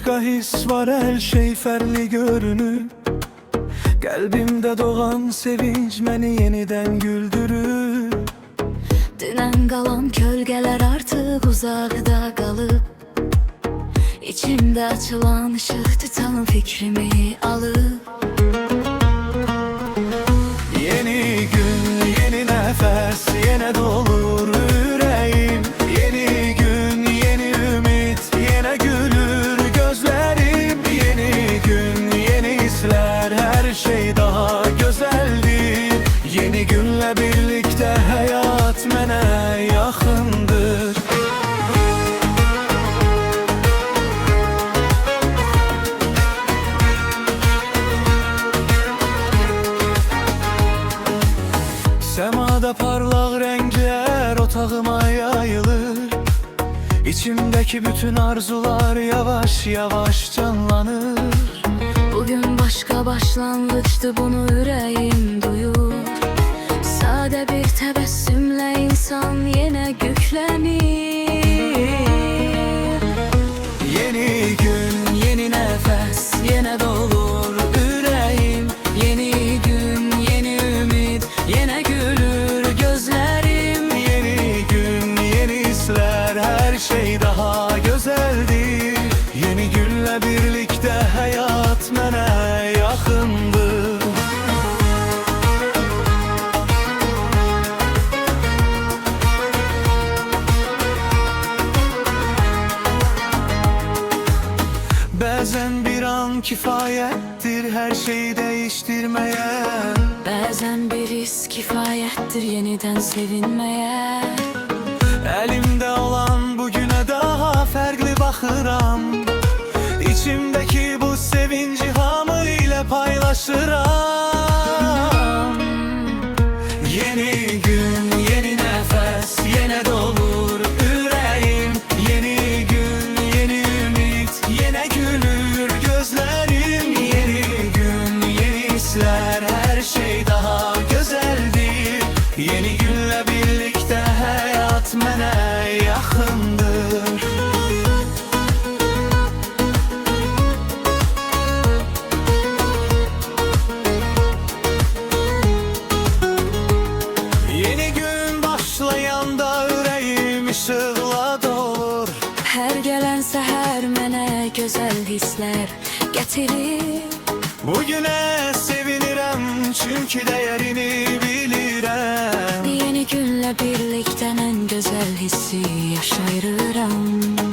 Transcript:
başka his var, her şey fərli görünür. Qəlbimdə doğan sevinç məni yenidən güldürür. Dünən qalan kölgələr artıq uzaqda qalıb. İçimdə açılan ışıq tutan fikrimi alıb. Yeni gün, yeni nəfəs, yenə dolur ürəyim. Yeni gün, yeni ümid, yenə gülür gözlərim. Yeni gün, yeni hisslər, hər şey daha gözəldir. Yeni günlə birlikdə həyat mənə yaxındır. Səmada parlaq rənglər otağıma yayılır. İçimdəki bütün arzular yavaş yavaş canlanır. Bugün başka başlangıçtı, bunu ürəyim duyur. Sade bir təbəssümlə insan yenə güclənir. Yeni gün, yeni nəfəs, yenə dolur ürəyim. Yeni gün, yeni ümid, yenə gülür gözlərim. Yeni gün, yeni hisslər, hər şey daha gözəldir. Yeni günlə birlikdə həyat mənə yaxındır. Bəzən bir an kifayətdir hər şeyi dəyişdirməyə. Bəzən bir his kifayətdir yenidən sevinməyə. Əlimdə olan bugünə daha fərqli baxıram. İçimdəki bu sevinci hamı ilə paylaşıram. Yeni gün, yeni nəfəs, yenə dolur ürəyim. Yeni gün, yeni ümid, yenə gülür gözlərim. Yeni gün, yeni hisslər, hər şey daha gözəldir. Yeni günlə birlikdə həyat mənə yaxındır. Yeni gün başlayanda ürəyim işıqla dolur. Hər gələn səhər mənə gözəl hisslər gətirir. Bugünə sevinirəm çünki dəyərini bilirəm. Yeni günlə birlikdən ən gözəl hissi yaşayıram.